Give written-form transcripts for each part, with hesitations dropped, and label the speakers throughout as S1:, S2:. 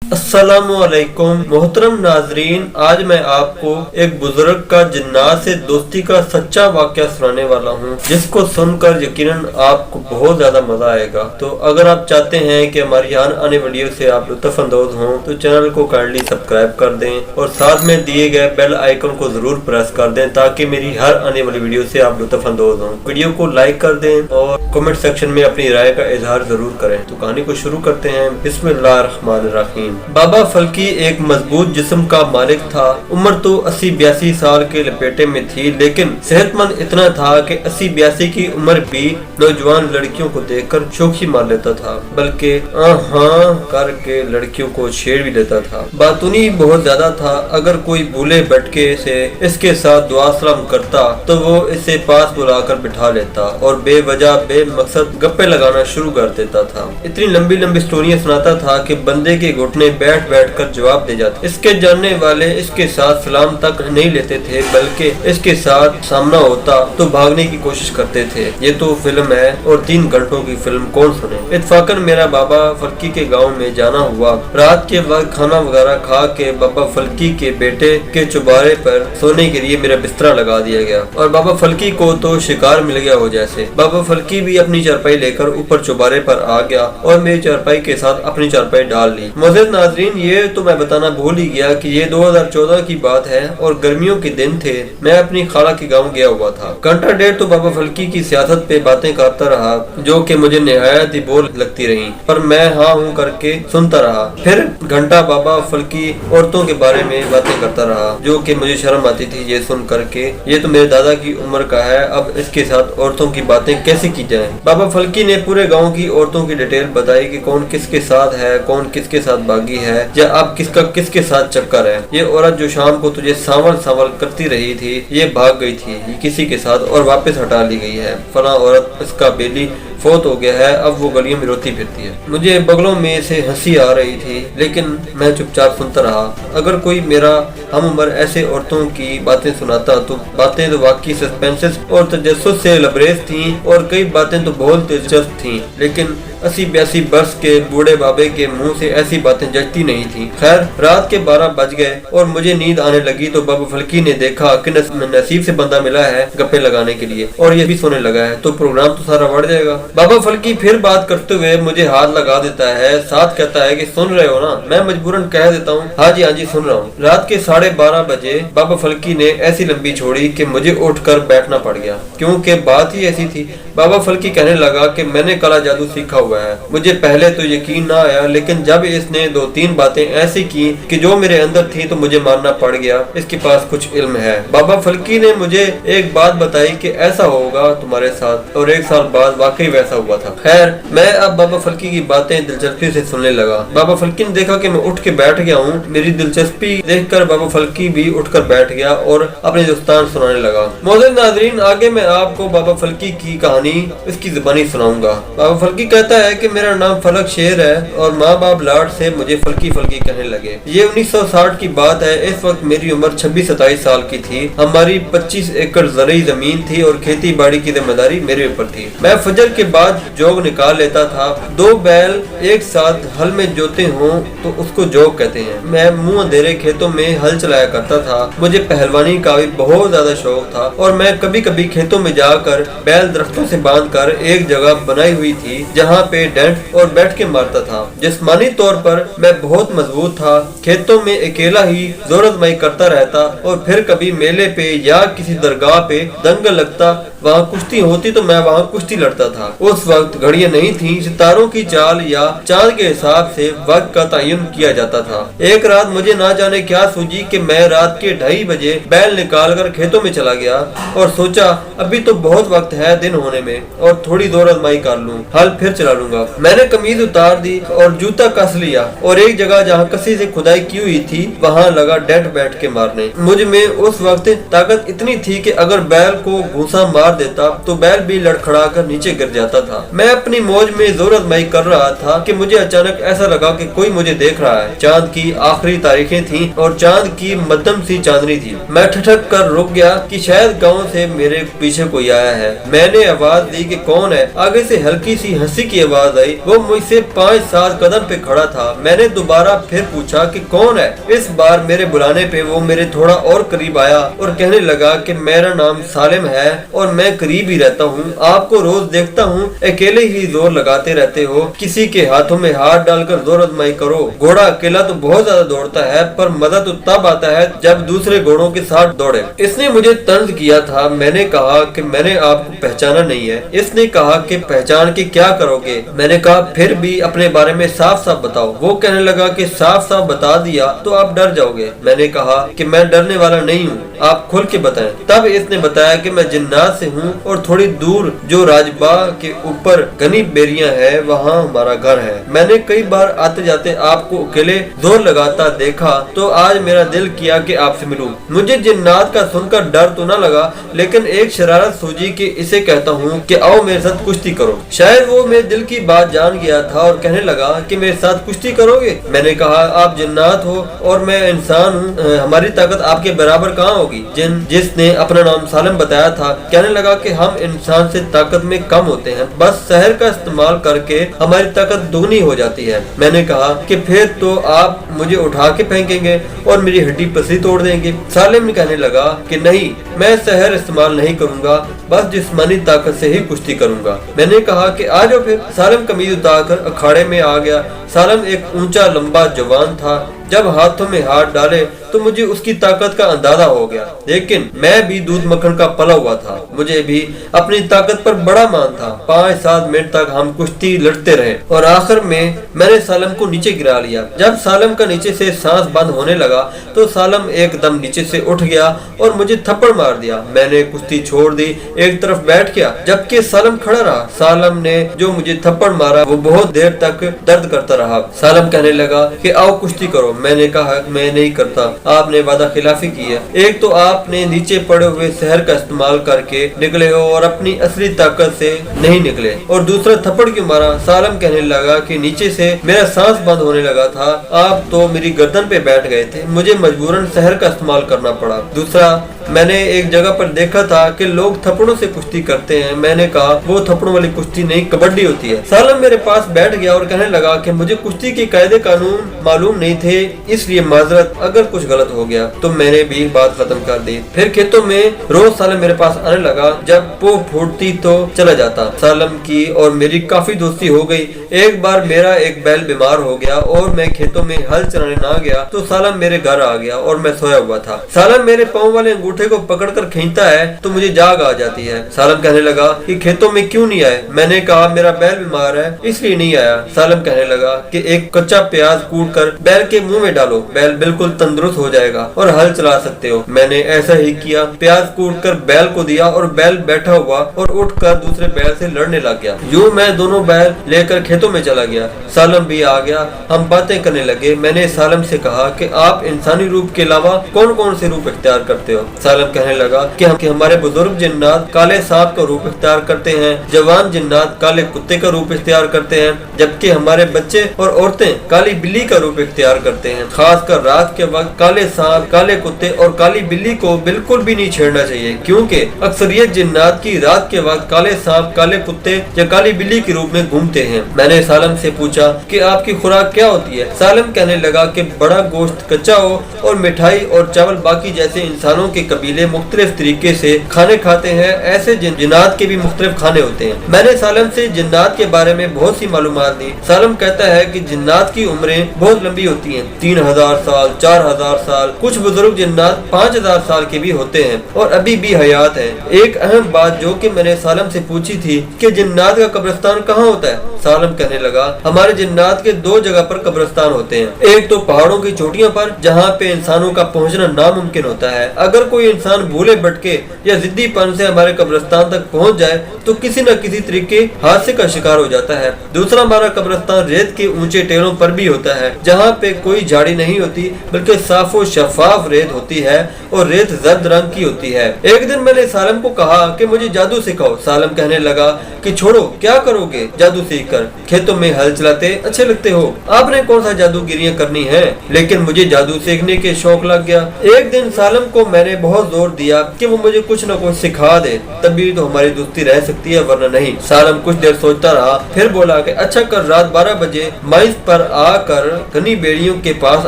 S1: अस्सलामुअलैकुम मोहतरम नाजरीन, आज मैं आपको एक बुजुर्ग का जिन्नात से दोस्ती का सच्चा वाक़या सुनाने वाला हूँ, जिसको सुनकर यकीनन आपको बहुत ज्यादा मजा आएगा। तो अगर आप चाहते हैं कि हमारी हर आने वीडियो से आप लुत्फ अंदोज हों तो चैनल को काइंडली सब्सक्राइब कर दें और साथ में दिए गए बेल आइकन को जरूर प्रेस कर दें ताकि मेरी हर आने वाली वीडियो से आप लुत्फ अंदोज हों। वीडियो को लाइक कर दें और कमेंट सेक्शन में अपनी राय का इजहार जरूर करें। तो कहानी को शुरू करते हैं। बिस्मिल्लाहिर्रहमानिर्रहीम। बाबा फल्की एक मजबूत जिस्म का मालिक था। उम्र तो 80-82 साल के लपेटे में थी, लेकिन सेहतमंद इतना था कि 80-82 की उम्र भी नौजवान लड़कियों को देखकर शौकी मार लेता था, बल्कि हाँ करके लड़कियों को छेड़ भी लेता था। बातूनी बहुत ज्यादा था। अगर कोई भूले भटके से इसके साथ दुआ सलाम करता तो वो इसे पास बुलाकर बिठा लेता और बेवजह बेमकसद गप्पे लगाना शुरू कर देता था। इतनी लंबी लंबी स्टोरियां सुनाता था कि बंदे के घुटने बैठ कर जवाब दे जाते। इसके जानने वाले इसके साथ सलाम तक नहीं लेते थे, बल्कि इसके साथ सामना होता तो भागने की कोशिश करते थे। ये तो फिल्म है और 3 घंटों की फिल्म कौन सुने। इत्तफाकन मेरा बाबा फल्की के गांव में जाना हुआ। रात के वक्त खाना वगैरह खा के बाबा फल्की के बेटे के चुबारे पर सोने के लिए मेरा बिस्तरा लगा दिया गया और बाबा फल्की को तो शिकार मिल गया हो जैसे। बाबा फल्की भी अपनी चारपाई लेकर ऊपर चुबारे पर आ गया और मेरी चारपाई के साथ अपनी चारपाई डाल ली। मोअज़्ज़िज़ नाज़रीन, ये तो मैं बताना भूल ही गया कि ये 2014 की बात है और गर्मियों के दिन थे। मैं अपनी खाला के गांव गया हुआ था। घंटा डेढ़ तो बाबा फल्की की सियासत पे बातें करता रहा, जो कि मुझे निहायत ही बोर लगती रही, पर मैं हाँ हूँ करके सुनता रहा। फिर घंटा बाबा फल्की औरतों के बारे में बातें करता रहा, जो कि मुझे शर्म आती थी ये सुन करके। ये तो मेरे दादा की उम्र का है, अब इसके साथ औरतों की बातें कैसे की जाए। बाबा फल्की ने पूरे गाँव की औरतों की डिटेल बताई कि कौन किसके साथ है, कौन किसके साथ बागी है, या अब किसका किसके साथ चक्कर है। ये औरत जो शाम को तुझे सावल सावल करती रही थी, ये भाग गई थी ये किसी के साथ और वापस हटा ली गई है। फला औरत इसका बेली फोत हो गया है, अब वो गलियों में रोती फिरती है। मुझे बगलों में से हंसी आ रही थी, लेकिन मैं चुपचाप सुनता रहा। अगर कोई मेरा हम उम्र ऐसे औरतों की बातें सुनाता तो बातें तो वाकई सस्पेंसेस और तजस्सुस से लबरेज थीं और कई बातें तो बहुत दिलचस्प थीं, लेकिन 80-82 बरस के बूढ़े बाबे के मुंह से ऐसी बातें जचती नहीं थी। खैर, रात के 12 बज गए और मुझे नींद आने लगी तो बाबा फल्की ने देखा कि नसीब से बंदा मिला है गप्पे लगाने के लिए और ये भी सोने लगा है, तो प्रोग्राम तो सारा बढ़ जाएगा। बाबा फल्की फिर बात करते हुए मुझे हाथ लगा देता है, साथ कहता है कि सुन रहे हो ना। मैं मजबूरन कह देता हूँ हाँ जी सुन रहा हूँ। रात के 12:30 बजे बाबा फल्की ने ऐसी लंबी छोड़ी कि मुझे उठकर बैठना पड़ गया, क्योंकि बात ही ऐसी थी। बाबा फल्की कहने लगा कि मैंने काला जादू सीखा हुआ है। मुझे पहले तो यकीन ना आया, लेकिन जब इसने 2-3 बातें ऐसी की कि जो मेरे अंदर थी तो मुझे मानना पड़ गया, इसके पास कुछ इल्म है। बाबा फल्की ने मुझे एक बात बताई कि ऐसा होगा तुम्हारे साथ, और 1 साल बाद वाकई वैसा हुआ था। खैर, मैं अब बाबा फल्की की बातें दिलचस्पी से सुनने लगा। बाबा फल्की ने देखा कि मैं उठ के बैठ गया हूँ। मेरी दिलचस्पी देखकर बाबा फल्की भी उठकर बैठ गया और अपनी दास्तान सुनाने लगा। मोअज़्ज़िज़ नाज़रीन, आगे मैं आपको बाबा फल्की की कहानी इसकी ज़बानी सुनाऊंगा। बाबा फल्की कहता है कि मेरा नाम फलक शेर है और माँ बाप लाड से मुझे फल्की फल्की कहने लगे। ये 1960 की बात है। इस वक्त मेरी उम्र 26-27 साल की थी। हमारी 25 एकड़ ज़रई जमीन थी और खेती बाड़ी की जिम्मेदारी मेरे ऊपर थी। मैं फजर के बाद जोग निकाल लेता था। 2 बैल एक साथ हल में जोते हों तो उसको जोग कहते हैं। मैं मुंह अंधेरे खेतों में हल चलाया करता था। मुझे पहलवानी का भी बहुत ज्यादा शौक था और मैं कभी कभी खेतों में जाकर बैल दरख्तों से बांधकर एक जगह बनाई हुई थी जहाँ पे डेंट और बैठ के मारता था। जिस्मानी तौर पर मैं बहुत मजबूत था। खेतों में अकेला ही जोर आजमाई करता रहता और फिर कभी मेले पे या किसी दरगाह पे दंगल लगता, वहाँ कुश्ती होती तो मैं वहाँ कुश्ती लड़ता था। उस वक्त घड़ियां नहीं थी, सितारों की चाल या चांद के हिसाब से वक्त का तयन किया जाता था। एक रात मुझे ना जाने क्या सूझी कि मैं रात के 2:30 बजे बैल निकाल कर खेतों में चला गया और सोचा अभी तो बहुत वक्त है दिन होने में और थोड़ी दौड़ आजमाई कर लूं, हल फिर चला लूंगा। मैंने कमीज उतार दी और जूता कस लिया और एक जगह जहाँ कसी से खुदाई की हुई थी वहाँ लगा डेंट बैठ के मारने। मुझ में उस वक्त ताकत इतनी थी कि अगर बैल को घूसा मार देता तो बैल भी लड़खड़ा कर नीचे गिर जाता था। मैं अपनी मौज में जोर आजमाई कर रहा था कि मुझे अचानक ऐसा लगा कि कोई मुझे देख रहा है। चांद की आखिरी तारीखें थीं और चांद की मध्यम सी चांदनी थी। मैं ठठक कर रुक गया कि शायद गांव से मेरे पीछे कोई आया है। मैंने आवाज दी कि कौन है। आगे से हल्की सी हंसी की आवाज आई। वो मुझसे 5-7 कदम पे खड़ा था। मैंने दोबारा फिर पूछा कि कौन है। इस बार मेरे बुलाने पे वो मेरे थोड़ा और करीब आया और कहने लगा कि मेरा नाम सालिम है और मैं करीब ही रहता हूँ। आपको रोज देखता हूँ, अकेले ही जोर लगाते रहते हो। किसी के हाथों में हाथ डालकर जोर आजमाई करो। घोड़ा अकेला तो बहुत ज्यादा दौड़ता है, पर मजा तो तब आता है जब दूसरे घोड़ों के साथ दौड़े। इसने मुझे तंज किया था। मैंने कहा कि मैंने आपको पहचाना नहीं है। इसने कहा कि पहचान के क्या करोगे। मैंने कहा फिर भी अपने बारे में साफ साफ बताओ। वो कहने लगा कि साफ साफ बता दिया तो आप डर जाओगे। मैंने कहा कि मैं डरने वाला नहीं हूँ, आप खुल के बताएं। तब इसने बताया कि मैं जिन्नात से हूँ और थोड़ी दूर जो राजबाग के ऊपर घनी बेरियां है वहाँ हमारा घर है। मैंने कई बार आते जाते आपको अकेले जोर लगाता देखा तो आज मेरा दिल किया कि आपसे मिलूं। मुझे जिन्नात का सुनकर डर तो न लगा, लेकिन एक शरारत सूझी कि इसे कहता हूँ कि आओ मेरे साथ कुश्ती करो। शायद वो मेरे दिल की बात जान गया था और कहने लगा कि मेरे साथ कुश्ती करोगे। मैंने कहा आप जिन्नात हो और मैं इंसान हूँ, हमारी ताकत आपके बराबर कहाँ होगी। जिसने अपना नाम सालिम बताया था कहने लगा कि हम इंसान से ताकत में कम होते हैं, बस शहर का इस्तेमाल करके हमारी ताकत दुगनी हो जाती है। मैंने कहा कि फिर तो आप मुझे उठा के फेंकेंगे और मेरी हड्डी पसली तोड़ देंगे। सालिम कहने लगा कि नहीं, मैं शहर इस्तेमाल नहीं करूंगा, बस जिस्मानी ताकत से ही कुश्ती करूंगा। मैंने कहा कि आ जाओ फिर। सालिम कमीज उतारकर अखाड़े में आ गया। सालिम एक ऊंचा लंबा जवान था। जब हाथों में हाथ डाले तो मुझे उसकी ताकत का अंदाजा हो गया, लेकिन मैं भी दूध मक्खन का पला हुआ था। मुझे भी अपनी ताकत पर बड़ा मान था। 5-7 मिनट तक हम कुश्ती लड़ते रहे और आखिर में मैंने सालिम को नीचे गिरा लिया। जब सालिम का नीचे से सांस बंद होने लगा तो सालिम एकदम नीचे से उठ गया और मुझे थप्पड़ मार दिया। मैंने कुश्ती छोड़ दी, एक तरफ बैठ गया, जबकि सालिम खड़ा रहा। सालिम ने जो मुझे थप्पड़ मारा वो बहुत देर तक दर्द करता रहा। सालिम कहने लगा कि आओ कुश्ती करो। मैंने कहा मैं नहीं करता, आपने वादा खिलाफी की है। एक तो आपने नीचे पड़े हुए शहर का इस्तेमाल करके निकले हो और अपनी असली ताकत से नहीं निकले, और दूसरा थप्पड़ क्यों मारा। सालिम कहने लगा कि नीचे से मेरा सांस बंद होने लगा था, आप तो मेरी गर्दन पे बैठ गए थे, मुझे मजबूरन शहर का इस्तेमाल करना पड़ा। दूसरा, मैंने एक जगह पर देखा था कि लोग थप्पड़ों से कुश्ती करते हैं। मैंने कहा वो थप्पड़ों वाली कुश्ती नहीं, कबड्डी होती है। सालिम मेरे पास बैठ गया और कहने लगा कि मुझे कुश्ती के कायदे कानून मालूम नहीं थे, इसलिए माजरत अगर कुछ गलत हो गया। तो मैंने भी बात खत्म कर दी। फिर खेतों में रोज सालिम मेरे पास आने लगा, जब वो फूटती तो चला जाता। सालिम की और मेरी काफी दोस्ती हो गई। एक बार मेरा एक बैल बीमार हो गया और मैं खेतों में हल चलाने ना गया तो सालिम मेरे घर आ गया और मैं सोया हुआ था। सालिम मेरे पाँव वाले अंगूठे को पकड़कर खींचता है तो मुझे जाग आ जाती है। सालिम कहने लगा कि खेतों में क्यों नहीं आए। मैंने कहा मेरा बैल बीमार है इसलिए नहीं आया। सालिम कहने लगा कि एक कच्चा प्याज कूट कर बैल के मुंह में डालो, बैल बिल्कुल तंदुरुस्त हो जाएगा और हल चला सकते हो। मैंने ऐसा ही किया, प्याज कूट कर बैल को दिया और बैल बैठा हुआ और उठकर दूसरे बैल से लड़ने लग गया। यूं मैं दोनों बैल लेकर खेतों में चला गया। सालिम भी आ गया, हम बातें करने लगे। मैंने सालिम से कहा कि आप इंसानी रूप के अलावा कौन कौन से रूप इख्तियार करते हो। सालिम कहने लगा कि हमारे बुजुर्ग जिन्नात काले सांप का रूप इख्तियार करते हैं, जवान जिन्नात काले कुत्ते का रूप इख्तियार करते हैं, जबकि हमारे बच्चे और औरतें काली बिल्ली का रूप इख्तियार करते हैं। खासकर रात के वक्त काले सांप, काले कुत्ते और काली बिल्ली को बिल्कुल भी नहीं छेड़ना चाहिए, क्योंकि अक्सरियत जिन्नात की रात के वक्त काले सांप, काले कुत्ते या काली बिल्ली के रूप में घूमते हैं। मैंने सालिम से पूछा कि आपकी खुराक क्या होती है। सालिम कहने लगा कि बड़ा गोश्त कच्चा हो और मिठाई और चावल बाकी जैसे इंसानों के कबीले मुख्तलिफ तरीके से खाने खाते हैं, ऐसे जिन्नात के भी मुख्तलिफ खाने होते हैं। मैंने सालिम से जिन्नात के बारे में बहुत सी मालूमात दी। सालिम कहता है कि जिन्नात की उम्रें बहुत लंबी होती हैं, 3000 साल, 4000 साल, कुछ बुजुर्ग जिन्नात 5000 साल के भी होते हैं और अभी भी हयात हैं। एक अहम बात जो कि मैंने सालिम से पूछी थी कि जिन्नात का कब्रिस्तान कहाँ होता है। सालिम कहने लगा हमारे जिन्नात के 2 जगह पर कब्रिस्तान होते हैं। एक तो पहाड़ों की चोटियों पर जहाँ पे इंसानों का पहुँचना नामुमकिन होता है। अगर कोई कोई इंसान भूले भटके या जिद्दीपन से हमारे कब्रिस्तान तक पहुंच जाए तो किसी न किसी तरीके हादसे का शिकार हो जाता है। दूसरा, हमारा कब्रिस्तान रेत के ऊंचे टेलों पर भी होता है, जहाँ पे कोई झाड़ी नहीं होती बल्कि साफ और शफाफ रेत होती है और रेत जर्द रंग की होती है। एक दिन मैंने सालम को कहा कि मुझे जादू सिखाओ। सालम कहने लगा कि छोड़ो, क्या करोगे जादू सीख कर? खेतों में हल चलाते अच्छे लगते हो, आपने कौन सा जादूगिरियां करनी है? लेकिन मुझे जादू सीखने के शौक लग गया। एक दिन सालम को मैंने बहुत जोर दिया कि वो मुझे कुछ न कुछ सिखा दे, तभी तो हमारी दोस्ती रह सकती है, वरना नहीं। सालम कुछ देर सोचता रहा, फिर बोला कि अच्छा, कल रात 12 बजे माइस पर आकर घनी बेड़ियों के पास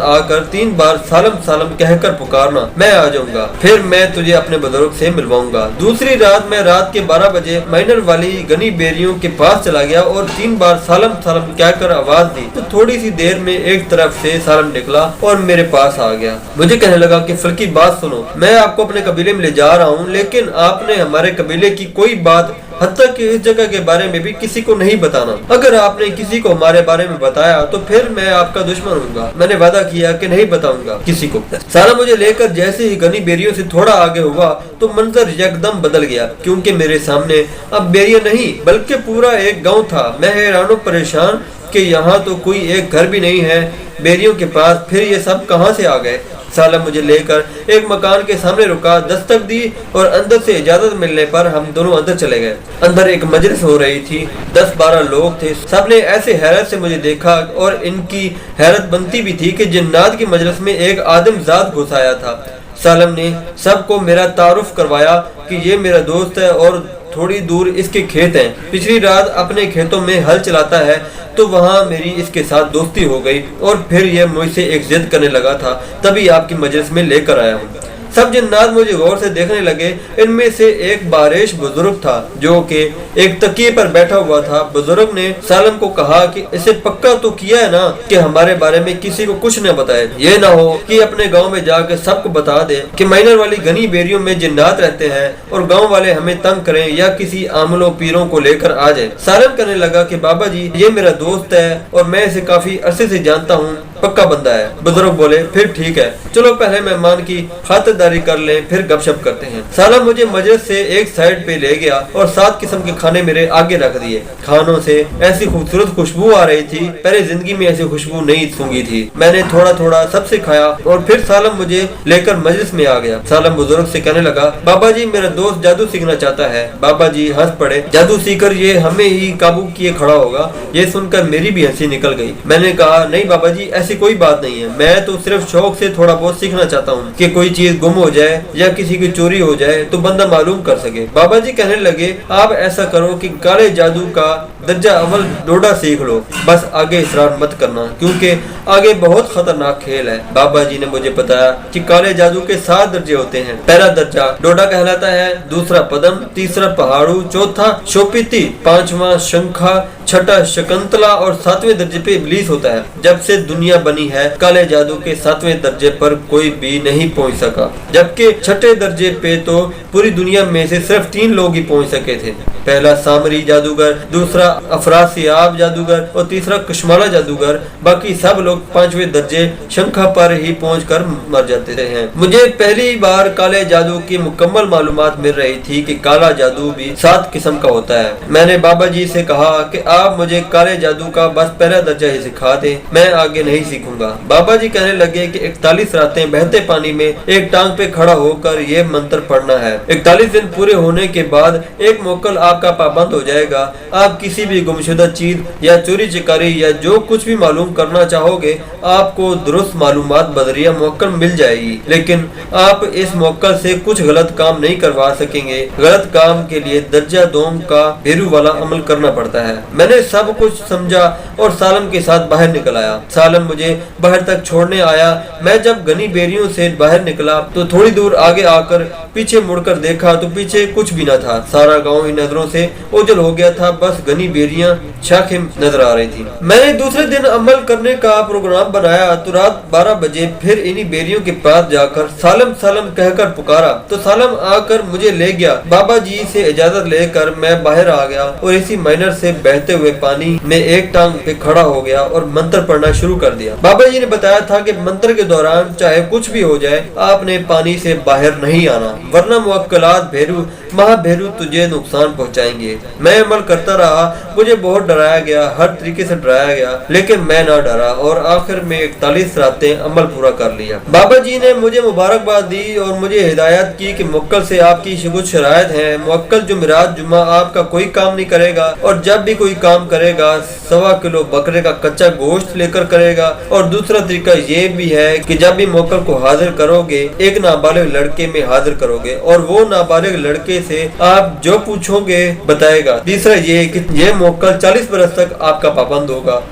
S1: आकर 3 बार सालम सालम कहकर पुकारना, मैं आ जाऊंगा, फिर मैं तुझे अपने बुजुर्ग से मिलवाऊंगा। दूसरी रात मैं रात के 12 बजे माइनर वाली घनी बेड़ियों के पास चला गया और 3 बार सालम सालम कहकर आवाज दी तो थोड़ी सी देर में एक तरफ से सालम निकला और मेरे पास आ गया। मुझे कहने लगा कि फल की बात सुनो, मैं आपको अपने कबीले में ले जा रहा हूँ, लेकिन आपने हमारे कबीले की कोई बात, हत्ता कि इस जगह के बारे में भी किसी को नहीं बताना। अगर आपने किसी को हमारे बारे में बताया तो फिर मैं आपका दुश्मन हूँगा। मैंने वादा किया कि नहीं बताऊंगा किसी को। सारा मुझे लेकर जैसे ही घनी बेरियों से थोड़ा आगे हुआ तो मंजर एकदम बदल गया, क्योंकि मेरे सामने अब बेरिया नहीं बल्कि पूरा एक गाँव था। मैं हैरान परेशान कि यहाँ तो कोई एक घर भी नहीं है बेरियों के पास, फिर ये सब कहाँ से आ गए? सालम मुझे लेकर एक मकान के सामने रुका, दस्तक दी और अंदर से इजाजत मिलने पर हम दोनों अंदर चले गए। अंदर एक मजलिस हो रही थी, 10-12 लोग थे। सबने ऐसे हैरत से मुझे देखा और इनकी हैरत बनती भी थी कि जिन्नात की मजलिस में एक आदमजात घुस आया था। सालम ने सबको मेरा तारुफ करवाया कि ये मेरा दोस्त है और थोड़ी दूर इसके खेत हैं। पिछली रात अपने खेतों में हल चलाता है, तो वहाँ मेरी इसके साथ दोस्ती हो गई और फिर ये मुझसे एक जिद करने लगा था, तभी आपकी मजलिस में लेकर आया हूँ। सब जिन्नात मुझे गौर से देखने लगे। इनमें से एक बारिश बुजुर्ग था जो कि एक तकिए पर बैठा हुआ था। बुजुर्ग ने सालम को कहा कि इसे पक्का तो किया है ना कि हमारे बारे में किसी को कुछ न बताए, ये ना हो कि अपने गांव में जाकर सबको बता दे कि माइनर वाली घनी बेरियों में जिन्नात रहते हैं और गांव वाले हमें तंग करें या किसी आमलों पीरों को लेकर आ जाए। सालम कहने लगा कि बाबा जी, ये मेरा दोस्त है और मैं इसे काफी अरसे से जानता हूँ, पक्का बंदा है। बुजुर्ग बोले, फिर ठीक है, चलो पहले मेहमान की खातिरदारी कर लें, फिर गपशप करते हैं। सालम मुझे मजलिस से एक साइड पे ले गया और 7 किस्म के खाने मेरे आगे रख दिए। खानों से ऐसी खूबसूरत खुशबू आ रही थी, पहले जिंदगी में ऐसी खुशबू नहीं सूंघी थी। मैंने थोड़ा थोड़ा सबसे खाया और फिर सालम मुझे लेकर मजलिस में आ गया। सालम बुजुर्ग से कहने लगा, बाबा जी, मेरा दोस्त जादू सीखना चाहता है। बाबा जी हंस पड़े, जादू सीखकर ये हमें ही काबू किए खड़ा होगा। ये सुनकर मेरी भी हंसी निकल गई। मैंने कहा, नहीं बाबा जी, ऐसी कोई बात नहीं है, मैं तो सिर्फ शौक से थोड़ा बहुत सीखना चाहता हूँ कि कोई चीज गुम हो जाए या किसी की चोरी हो जाए तो बंदा मालूम कर सके। बाबा जी कहने लगे, आप ऐसा करो कि काले जादू का दर्जा अव्वल डोडा सीख लो, बस आगे इसरार मत करना क्योंकि आगे बहुत खतरनाक खेल है। बाबा जी ने मुझे बताया कि काले जादू के 7 दर्जे होते हैं। पहला दर्जा डोडा कहलाता है, दूसरा पदम, तीसरा पहाड़ू, चौथा शोपिती, 5वां शंखा, छठा शकुंतला और 7वें दर्जे पे इब्लीस होता है। जब से दुनिया बनी है काले जादू के 7वें दर्जे पर कोई भी नहीं पहुंच सका, जबकि छठे दर्जे पे तो पूरी दुनिया में से सिर्फ 3 लोग ही पहुंच सके थे। पहला सामरी जादूगर, दूसरा अफरासियाब जादूगर और तीसरा कश्माला जादूगर। बाकी सब लोग 5वें दर्जे शंखा पर ही पहुंचकर मर जाते हैं। मुझे पहली बार काले जादू की मुकम्मल मालूमात मिल रही थी कि काला जादू भी 7 किस्म का होता है। मैंने बाबा जी से कहा कि आप मुझे काले जादू का बस पहला दर्जा ही सिखा दें, मैं आगे नहीं सीखूंगा। बाबा जी कहने लगे कि 41 रातें बहते पानी में एक टांग पे खड़ा होकर ये मंत्र पढ़ना है। 41 दिन पूरे होने के बाद एक मोक्कल आपका पाबंद हो जाएगा। आप किसी भी गुमशुदा चीज या चोरी चिकारी या जो कुछ भी मालूम करना चाहोगे आपको दुरुस्त मालूमात बदरिया मोक्कल मिल जाएगी, लेकिन आप इस मोक्कल से कुछ गलत काम नहीं करवा सकेंगे। गलत काम के लिए दर्जा 2 का भेरू वाला अमल करना पड़ता है। मैंने सब कुछ समझा और सालम के साथ बाहर निकल आया। सालम मुझे बाहर तक छोड़ने आया। मैं जब घनी बेरियों से बाहर निकला तो थोड़ी दूर आगे आकर पीछे मुड़कर देखा तो पीछे कुछ भी न था। सारा गांव इन नजरों से ओझल हो गया था, बस घनी बेरियां शाखें नजर आ रही थी। मैंने दूसरे दिन अमल करने का प्रोग्राम बनाया तो रात 12 बजे फिर इन्हीं बेरियों के पास जाकर सालम सालम कहकर पुकारा तो सालम आकर मुझे ले गया। बाबा जी से इजाजत लेकर मैं बाहर आ गया और इसी माइनर से बहते हुए पानी में एक टांग पे खड़ा हो गया और मंत्र पढ़ना शुरू कर दिया। बाबा जी ने बताया था कि मंत्र के दौरान चाहे कुछ भी हो जाए, आपने पानी से बाहर नहीं आना, वरना मुवक्कलात भैरू महाभैरू तुझे नुकसान पहुंचाएंगे। मैं अमल करता रहा, मुझे बहुत डराया गया, हर तरीके से डराया गया, लेकिन मैं ना डरा और आखिर में 41 रातें अमल पूरा कर लिया। बाबा जी ने मुझे मुबारकबाद दी और मुझे हिदायत की कि मुवक्कल से आपकी कुछ शरायत है। मुवक्कल जुमेरात जुम्मा आपका कोई काम नहीं करेगा और जब भी कोई काम करेगा 1.25 किलो बकरे का कच्चा गोश्त लेकर करेगा। और दूसरा तरीका ये भी है कि जब भी मुवक्कल को हाजिर करोगे, एक नाबालिग लड़के में हाजिर करोगे और वो नाबालिग लड़के से आप जो पूछोगे बताएगा। तीसरा ये कि ये मुवक्कल 40 बरस तक आपका पाबंद होगा,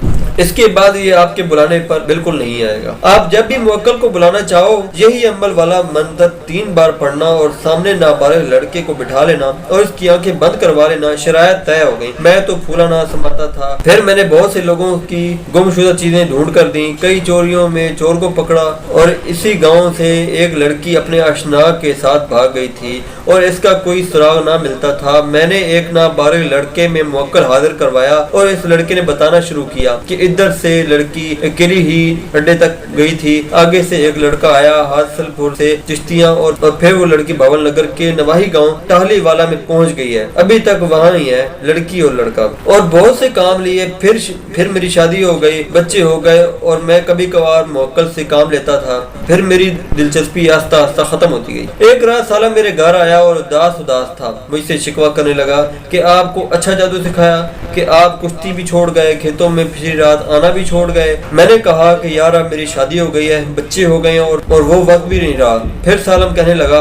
S1: इसके बाद ये आपके बुलाने पर बिल्कुल नहीं आएगा। आप जब भी मुवक्कल को बुलाना चाहो, यही अमल वाला मंत्र 3 बार पढ़ना और सामने नाबालिग लड़के को बिठा लेना और उसकी आंखें बंद करवा लेना। शरायत तय हो गई। मैं तो फूला ना समाता था। फिर मैंने बहुत से लोगों की गुमशुदा चीजें ढूंढ कर दी, कई चोरियों में चोर को पकड़ा और इसी गाँव से एक लड़की अपने अशना के साथ भाग गई थी और इसका कोई सुराग ना मिलता था। मैंने एक नाबालिग लड़के में मुवक्कल हाजिर करवाया और इस लड़के ने बताना शुरू किया कि इधर से लड़की अकेली ही अड्डे तक गई थी, आगे से एक लड़का आया हासलपुर से चिश्तियां और फिर वो लड़की भावल नगर के नवाही गांव टाहली वाला में पहुंच गई है, अभी तक वहां ही है लड़की और लड़का। और बहुत से काम लिए, फिर मेरी शादी हो गई, बच्चे हो गए और मैं कभी कभार मुवक्कल से काम लेता था। फिर मेरी दिलचस्पी आस्ता आस्ता खत्म होती गई। एक रात साला मेरे घर आया और उदास था, मुझसे शिकवा करने लगा कि आपको अच्छा जादू सिखाया कि आप कुश्ती भी छोड़ गए, खेतों में पिछली रात आना भी छोड़ गए। मैंने कहा कि यार अब मेरी शादी हो गई है, बच्चे हो गए और वो वक्त भी नहीं रहा। फिर सालम कहने लगा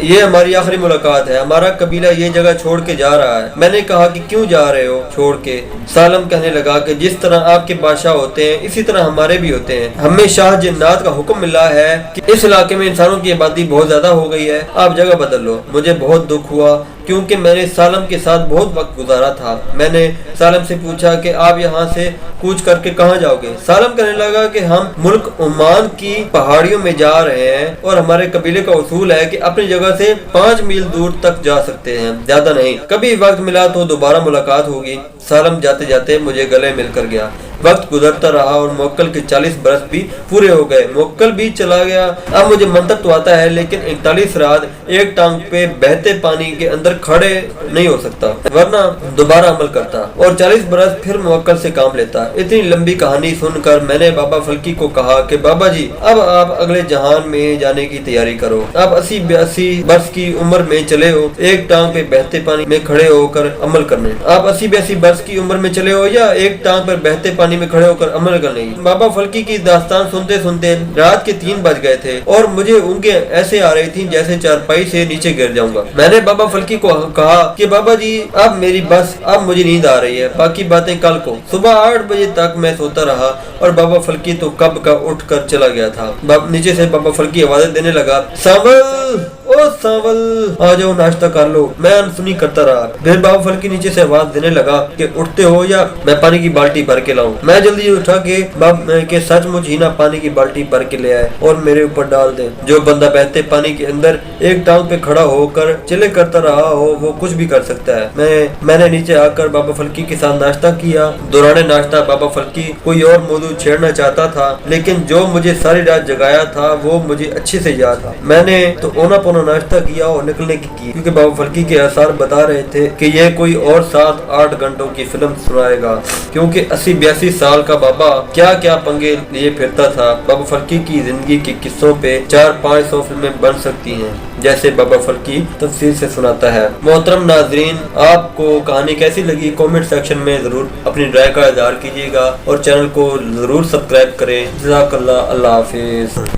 S1: ये हमारी आखिरी मुलाकात है, हमारा कबीला ये जगह छोड़ के जा रहा है। मैंने कहा कि क्यों जा रहे हो छोड़ के? सालम कहने लगा कि जिस तरह आपके बादशाह होते हैं इसी तरह हमारे भी होते हैं। हमें शाह जिन्नात का हुक्म मिला है कि इस इलाके में इंसानों की आबादी बहुत ज्यादा हो गई है, आप जगह बदल लो। मुझे बहुत दुख हुआ क्योंकि मैंने सालम के साथ बहुत वक्त गुजारा था। मैंने सालम से पूछा कि आप यहाँ से कूच करके कहाँ जाओगे? सालम कहने लगा कि हम मुल्क ओमान की पहाड़ियों में जा रहे हैं और हमारे कबीले का उसूल है कि अपनी जगह से 5 मील दूर तक जा सकते हैं, ज्यादा नहीं। कभी वक्त मिला तो दोबारा मुलाकात होगी। सालम जाते जाते मुझे गले मिलकर गया। वक्त गुजरता रहा और मुवक्कल के 40 बरस भी पूरे हो गए। मुवक्कल भी चला गया। अब मुझे मंत्र तो आता है, लेकिन 41 रात एक टांग पे बहते पानी के अंदर खड़े नहीं हो सकता, वरना दोबारा अमल करता और 40 बरस फिर मुवक्कल से काम लेता। इतनी लंबी कहानी सुनकर मैंने बाबा फल्की को कहा कि बाबा जी अब आप अगले जहान में जाने की तैयारी करो। आप 80-82 वर्ष की उम्र में चले हो, एक टांग पे बहते पानी में खड़े होकर अमल करने। आप 80-82 वर्ष की उम्र में चले हो या एक टांग पर बहते पानी में खड़े होकर अमल करने। बाबा फल्की की दास्तान सुनते सुनते रात के 3 बज गए थे और मुझे उनके ऐसे आ रही थी जैसे चारपाई से नीचे गिर जाऊंगा। मैंने बाबा फल्की को कहा कि बाबा जी अब मेरी बस, अब मुझे नींद आ रही है, बाकी बातें कल को। सुबह 8 बजे तक मैं सोता रहा और बाबा फल्की तो कब का उठ कर चला गया था। नीचे से बाबा फल्की आवाजें देने लगा, सावल ओ सावल आ जाओ नाश्ता कर लो। मैं अनसुनी करता रहा। फिर बाबा फल्की नीचे से आवाज देने लगा कि उठते हो या मैं पानी की बाल्टी भर के लाऊं। मैं जल्दी उठा के सचमुच ही ना पानी की बाल्टी भर के ले आए और मेरे ऊपर डाल दे। जो बंदा बहते पानी के अंदर एक टांग पे खड़ा होकर चिल्ले करता रहा हो वो कुछ भी कर सकता है। मैंने नीचे आकर बाबा फल्की के साथ नाश्ता किया। दौरान नाश्ता बाबा फल्की कोई और मौजूद छेड़ना चाहता था, लेकिन जो मुझे सारी रात जगाया था वो मुझे अच्छे से याद था। मैंने तो ओना पोना नाश्ता किया और निकलने की क्योंकि बाबा फल्की के आसार बता रहे थे कि यह कोई और 7-8 घंटों की फिल्म सुनाएगा, क्योंकि 80-82 साल का बाबा क्या क्या पंगे लिए फिरता था। बाबा फल्की की जिंदगी के किस्सों पे 400-500 फिल्में बन सकती हैं, जैसे बाबा फल्की तफसील से सुनाता है। मोहतरम नाजरीन, आपको कहानी कैसी लगी कमेंट सेक्शन में जरूर अपनी राय का इज़हार कीजिएगा और चैनल को जरूर सब्सक्राइब करें। जज़ाकल्लाह, अल्लाह हाफिज।